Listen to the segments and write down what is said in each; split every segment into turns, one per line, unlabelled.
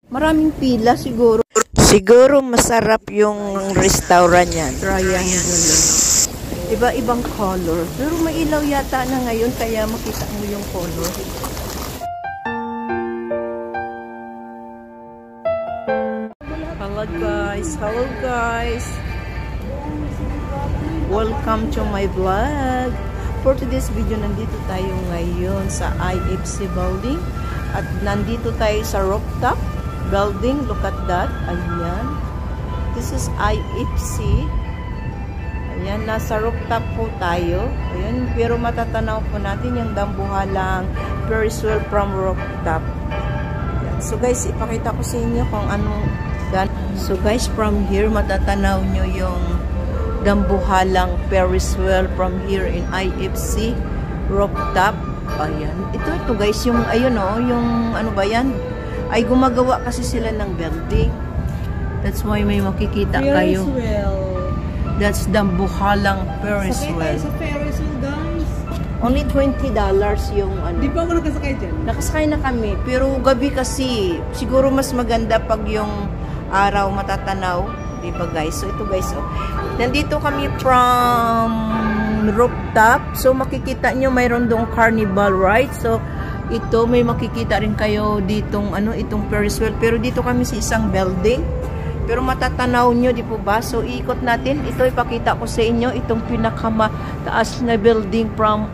Maraming pila siguro. Siguro masarap yung restaurant yan. Triangle. Iba-ibang color. Pero may ilaw yata na ngayon kaya makita mo yung color. Hello guys. Hello guys. Welcome to my vlog. For today's video, nandito tayo ngayon sa IFC building. At nandito tayo sa rooftop building. Look at that. Ayan. This is IFC. Ayan. Nasa rooftop po tayo. Ayan. Pero matatanaw po natin yung dambuhalang Ferris wheel from rooftop. Ayan. So guys, ipakita ko sa inyo kung anong so guys, from here matatanaw nyo yung dambuhalang Ferris wheel from here in IFC rooftop. Ayan. Ito guys, yung ayun yung ano ba yan? Ay gumagawa kasi sila ng building. That's why may makikita kayo.
Ferris wheel.
That's dambuhalang Ferris wheel.
Sakay tayo sa Ferris wheel, guys.
Only $20 yung ano.
Di pa ako nakasakay dyan?
Nakasakay na kami. Pero gabi kasi, siguro mas maganda pag yung araw matatanaw. Diba guys? So ito guys, nandito kami from rooftop. So makikita nyo mayroon dong carnival ride. So ito may makikita rin kayo ditong itong Ferris wheel. Pero dito kami sa isang building. Pero matatanaw nyo, di po ba? So iikot natin. Ito ipakita ko sa inyo itong pinakamataas na building from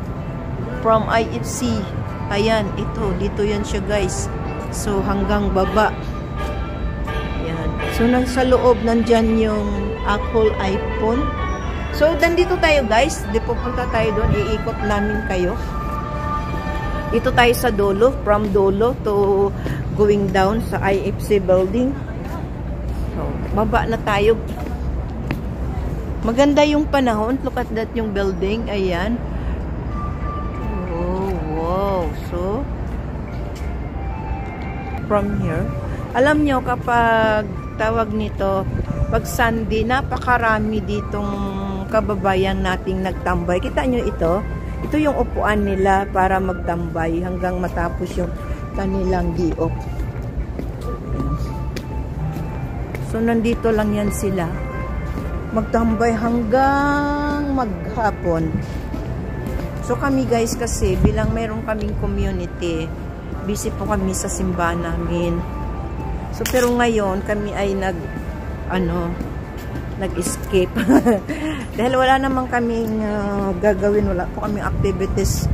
IFC. Ayan, dito yan siya guys. So hanggang baba. So, sa loob, nandyan yung Apple iPhone. So, nandito tayo guys. Di pupunta tayo doon. Iikot namin kayo. Ito tayo sa Dolo. From Dolo to going down sa IFC building. So, baba na tayo. Maganda yung panahon. Look at that yung building. Ayan. Oh, wow. So, from here. Alam nyo, kapag tawag nito, pag Sunday, napakarami ditong kababayan nating nagtambay. Kita nyo ito? Ito yung upuan nila para magtambay hanggang matapos yung kanilang giok. So, nandito lang yan sila. Magtambay hanggang maghapon. So, kami guys kasi, bilang mayroon kaming community, busy po kami sa simbahan namin. So, pero ngayon, kami ay nag-escape. Dahil wala naman kaming gagawin, wala po kaming activities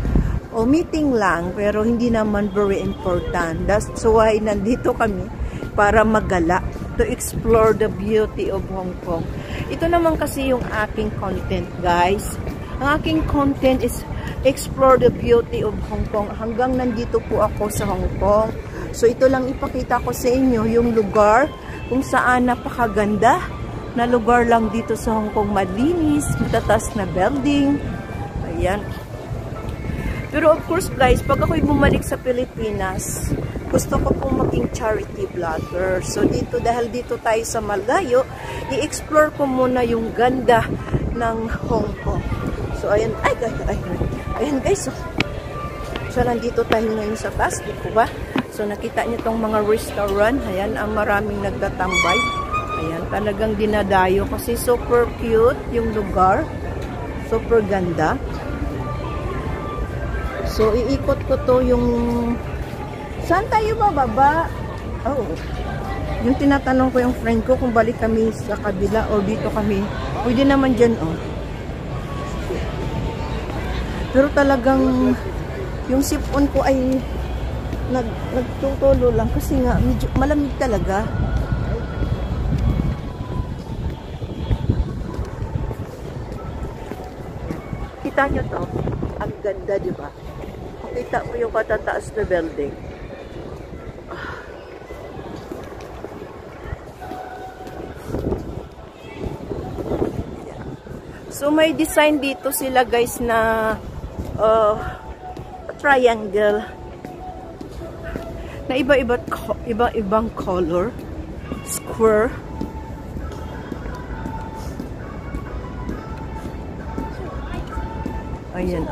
o meeting lang, pero hindi naman very important. That's why nandito kami para magala, to explore the beauty of Hong Kong. Ito naman kasi yung aking content, guys. Ang aking content is explore the beauty of Hong Kong. Hanggang nandito po ako sa Hong Kong. So, ito lang ipakita ko sa inyo yung lugar kung saan napakaganda na lugar lang dito sa Hong Kong. Malinis, matatas na building. Ayan. Pero of course guys, pag ako'y bumalik sa Pilipinas, gusto ko pong maging charity vlogger. So, dahil dito tayo sa malayo, i-explore ko muna yung ganda ng Hong Kong. So, ayan. Ayan guys. So, nandito tayo ngayon sa taas. Di ko ba? So, nakita niyo tong mga restaurant. Ayan, ang maraming nagtatambay. Ayan, talagang dinadayo kasi super cute yung lugar. Super ganda. So, iikot ko to yung... Saan tayo bababa? Oh. Yung tinatanong ko yung friend ko kung balik kami sa kabila o dito kami. Pwede naman dyan, oh. Pero talagang yung sipon ko ay nagtutulo lang kasi nga medyo malamig talaga. Kita nyo to? Ang ganda, di ba? Kita mo yung katataas na building. So may design dito sila guys na triangle na iba-ibang color, square. Ayan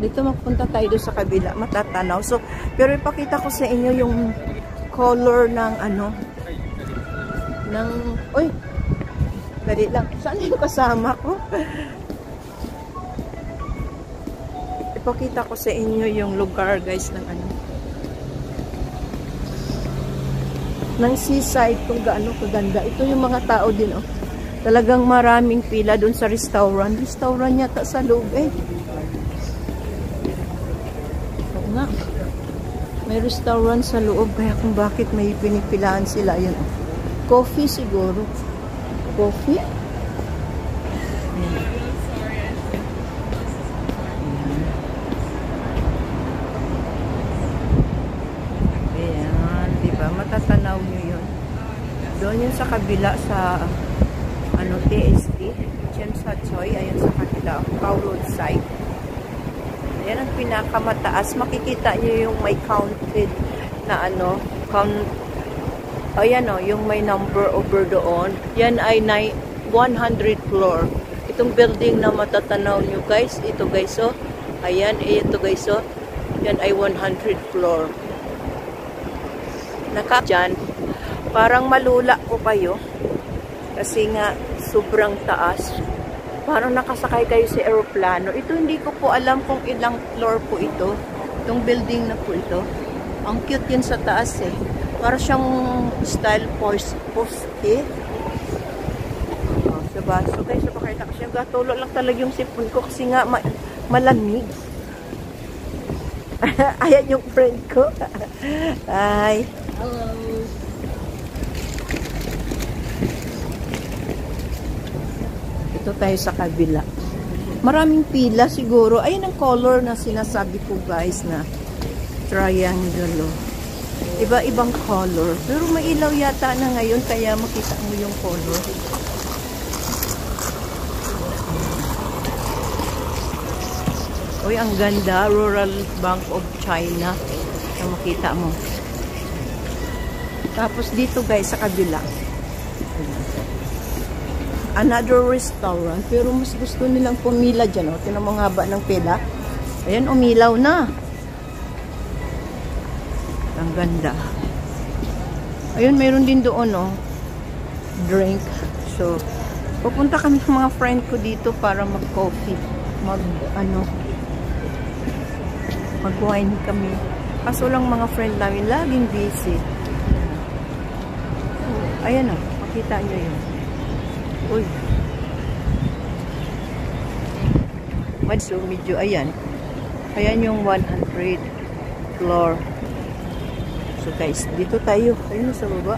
Dito magpunta tayo doon sa kabila, matatanaw. So, pero ipakita ko sa inyo yung color ng ano, ng, uy, dali lang. Saan yung kasama ko? Ipakita ko sa inyo yung lugar, guys, ng ano, ng seaside, kung gaano kaganda. Ito yung mga tao din, oh. Talagang maraming pila dun sa restaurant. Restaurant yata sa loob, eh. Oo nga. May restaurant sa loob, kaya kung bakit may pinipilaan sila. Ayan, oh. Coffee siguro. Coffee? Ayan, diba? Matatanaw nyo yun. Doon yun sa kabila sa ano, TST, Chichen sa Choi, ayan sa kanila, Kowloon side. Ayan ang pinakamataas. Makikita nyo yung may counted na ano, ayan o, yung may number over doon. Yan ay 100 floor. Itong building na matatanaw nyo, guys, ito guys, oh. Ayan, ito guys, oh. Yan ay 100 floor. Dyan, parang malula ko kayo. Kasi nga, sobrang taas. Parang nakasakay kayo sa aeroplano. Ito hindi ko po alam kung ilang floor po ito. Itong building na po ito. Ang cute yun sa taas eh. Para siyang style poste. Oh, diba? So guys, napakita ko siya. Gatulo lang talaga yung sipon ko kasi nga malamig. Ayan yung friend ko. Hi.
Hello.
Ito tayo sa kabila. Maraming pila siguro. Ayun ang color na sinasabi ko, guys, na triangle. Iba-ibang color. Pero may ilaw yata na ngayon kaya makita mo yung color. Uy, ang ganda. Rural Bank of China. Na makita mo. Tapos dito, guys, sa kabila. Another restaurant, pero mas gusto nilang pumila dyan, oh. Tinan mo nga ba ng pila? Ayan, umilaw na. Ang ganda. Ayun, mayroon din doon, oh. Drink. So, pupunta kami ng mga friend ko dito para mag-coffee. Mag-wine kami. Kaso lang mga friend namin, laging busy. Ayan, oh. Makita nyo yun. Uy. So, medyo, ayan. Ayan yung 100 floor. So, guys, dito tayo. Ayun sa baba.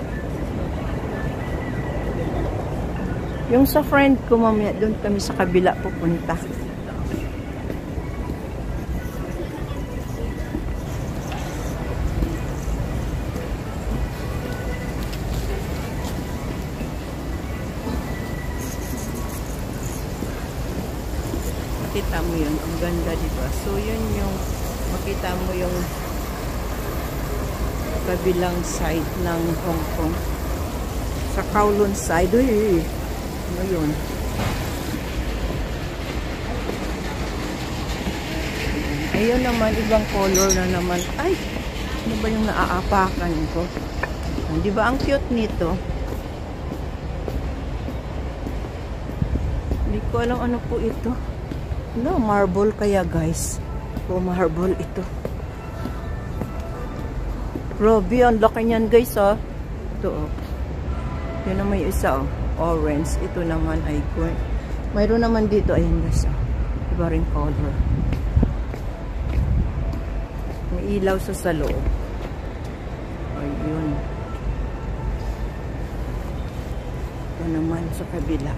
Yung sa friend ko, mamaya, doon kami sa kabila pupunta. Makita mo yun, ang ganda, diba? So, yun yung, makita mo yung kabilang side ng Hong Kong. Sa Kowloon side, uy, ano yun? Ayun naman, ibang color na naman. Ay, ano ba yung naaapakan ko? Diba, ang cute nito? Hindi ko alam ano po ito. No, marble kaya, guys. O, marble ito. Robbie, ang laki niyan, guys, oh. Ito, oh. Yun na may isa, oh. Orange. Ito naman ay green. Mayroon naman dito, ayun, guys, oh. Iba rin color. May ilaw sa loob. Ayun. Ito naman sa kabila.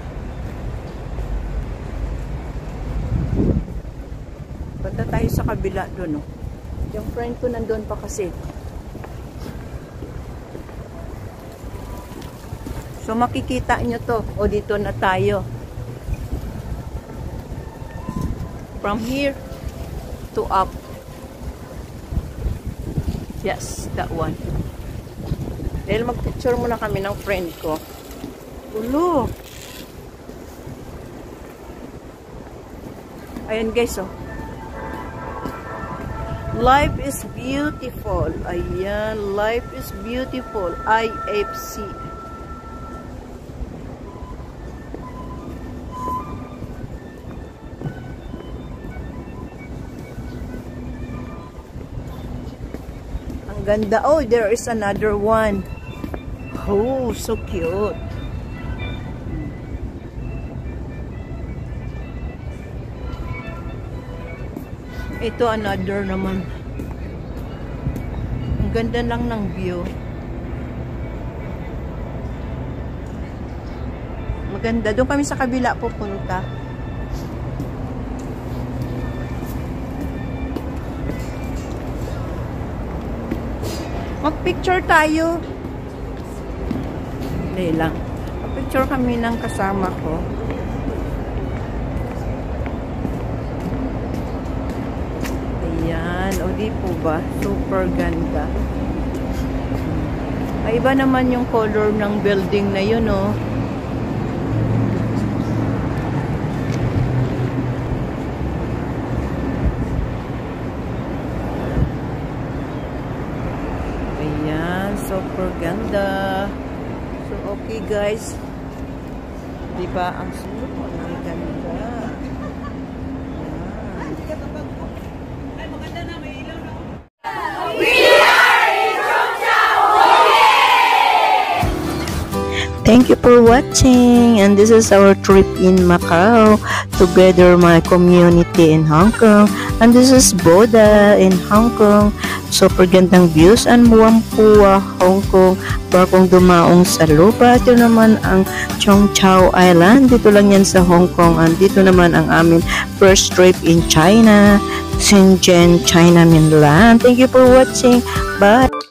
Punta tayo sa kabila doon, oh. Yung friend ko nandun pa kasi. So, makikita nyo to. O, dito na tayo. From here to up. Yes, that one. Dahil mag-picture muna kami ng friend ko. Ulo! Ayan, guys, oh. Life is beautiful. Ayan, life is beautiful. IFC. Ang ganda. Oh, there is another one. Oh, so cute. Ito another naman. Ang ganda lang ng view. Maganda. Doon kami sa kabila pupunta. Mag-picture tayo. Hindi lang. Mag-picture kami ng kasama ko. Ayan. O di po ba? Super ganda. Ay, iba naman yung color ng building na yun, oh. Ayan. Super ganda. So, okay guys. Di ba? Ang super ganda. Thank you for watching, and this is our trip in Macau, together my community in Hong Kong, and this is Boda in Hong Kong. Super gandang views and Whampoa, Hong Kong. Bagong dumaong sa lupa. Ito naman ang Cheung Chau Island. Dito lang yan sa Hong Kong, and dito naman ang amin first trip in China, Shenzhen, China mainland. Thank you for watching. Bye!